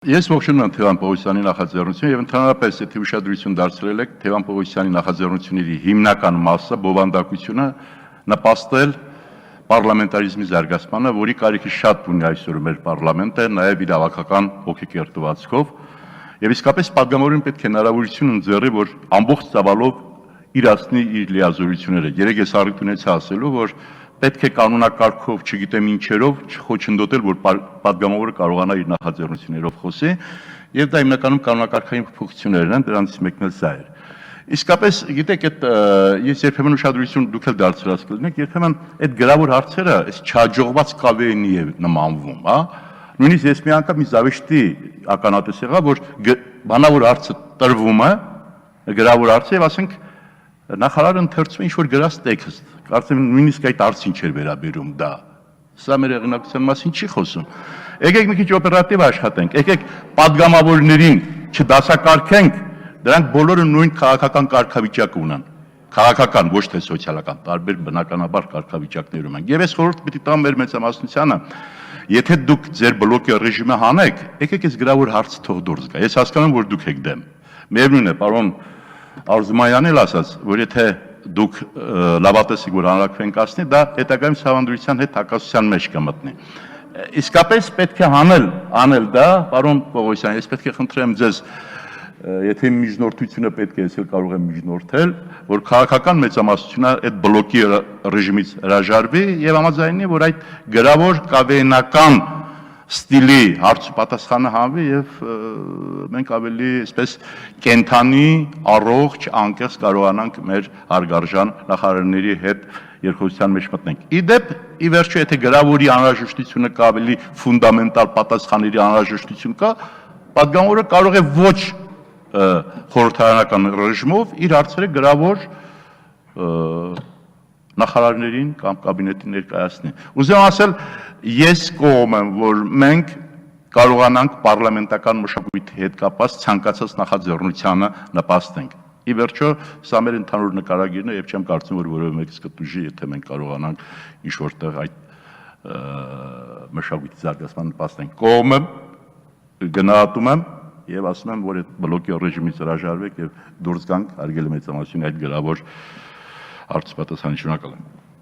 Ես ողջունում եմ Թևան Պողոսյանի նախաձեռնությունը եւ ընդհանրապես եթե ուշադրություն դարձրել եք Թևան Պողոսյանի նախաձեռնությունների հիմնական մասը բովանդակությունը նպաստել պարլամենտարիզմի զարգացմանը, որի կարիքը շատ ունի այսօր մեր պարլամենտը, նաեւ իրավական ոգեկերտվածքով եւ իսկապես պատգամավորին պետք է հնարավորություն ընձեռի, որ ամբողջ ծավալով իրացնի իր լիազորությունները։ Երեք ես առիթ ունեցա ասելու, որ պետք է կանոնակարգով, չգիտեմ ինչերով չխոչընդոտել, որ պատգամավորը կարողանա իր նախաձեռնություններով խոսի, եւ դա հիմնականում կանոնակարգային փոփոխություններն են, դրանից մեկն էլ սա էր։ Իսկապես, գիտեք, ես երբեմն ուշադրություն դուք էլ դարձրած կլինեք, երբեմն այդ գրավոր հարցերը այս չհաջողված կավեին է նմանվում, հա։ Նույնիսկ ես մի անգամ մի զավեշտի ականատես եղա, որ բանավոր հարցը տրվում է, գրավոր հարց եւ ասենք նախարարը ընթերցում է ինչ-որ գրած տեքստ, կարծեմ նույնիսկ այդ հարցին չէր վերաբերում դա, սա մեր հեղինակության մասին չի խոսում, եկեք մի քիչ օպերատիվ աշխատենք, եկեք պատգամավորներին չդասակարգենք, դրանք բոլորը նույն քաղաքական կարգավիճակ ունեն, քաղաքական, ոչ թե սոցիալական, տարբեր բնականաբար կարգավիճակներում են, եւ ես խորհուրդ պիտի տամ մեր մեծամասնությանը, եթե դուք ձեր բլոկի ռեժիմը հանեք, եկեք այս գրավոր հարցը թող դուրս գա, ես հասկանում որ դուք եք դեմ, միևնույն է, պարոն Արզումանյանն էլ ասաց, որ եթե դուք լավատեսիք որ հանրակրվեն կասնի, դա հետագայում սահմանադրության հետ հակասության մեջ կմտնի։ Իսկապես պետք է անել դա, պարոն Պողոսյան, ես պետք է խնդրեմ ձեզ, եթե միջնորդությունը պետք է ես էլ կարող եմ միջնորդել, որ քաղաքական մեծամասնությունը այդ բլոկի ռեժիմից հրաժարվի եւ համաձայնի, որ այդ գրավոր կավեինական ստիլի հարց ու պատասխանը հանվի եւ մենք ավելի այսպես կենթանի, առողջ, անկեղծ կարողանանք մեր հարգարժան նախարարների հետ երկխոսության մեջ մտնենք։ Իդեպ, ի վերջո, եթե գրավորի անհրաժեշտությունը կա, ավելի ֆունդամենտալ պատասխանների անհրաժեշտություն կա, պատգամավորը կարող է ոչ խորհրդարանական ռեժիմով իր հարցերը գրավոր նախարարներին կամ կաբինետին ներկայացնի։ Ուզում ասել, ես կողմ եմ, որ մենք կարողանանք պարլամենտական մշակույթի հետ կապված ցանկացած նախաձեռնությանը նպաստենք։ Ի վերջո, սա մեր ընդհանուր նկարագիրն է եւ չեմ կարծում, որ որևէ մեկս կտուժի, եթե մենք կարողանանք ինչ-որտեղ այդ մշակույթի զարգացման նպաստենք։ Կողմ եմ, գնահատում եմ եւ ասում եմ, որ այդ բլոկի ռեժիմից հրաժարվեք եւ դուրս գանք, հարգելի մեծամասնություն այդ գրավոր հարցը պատասխանի շնորհակալ եմ։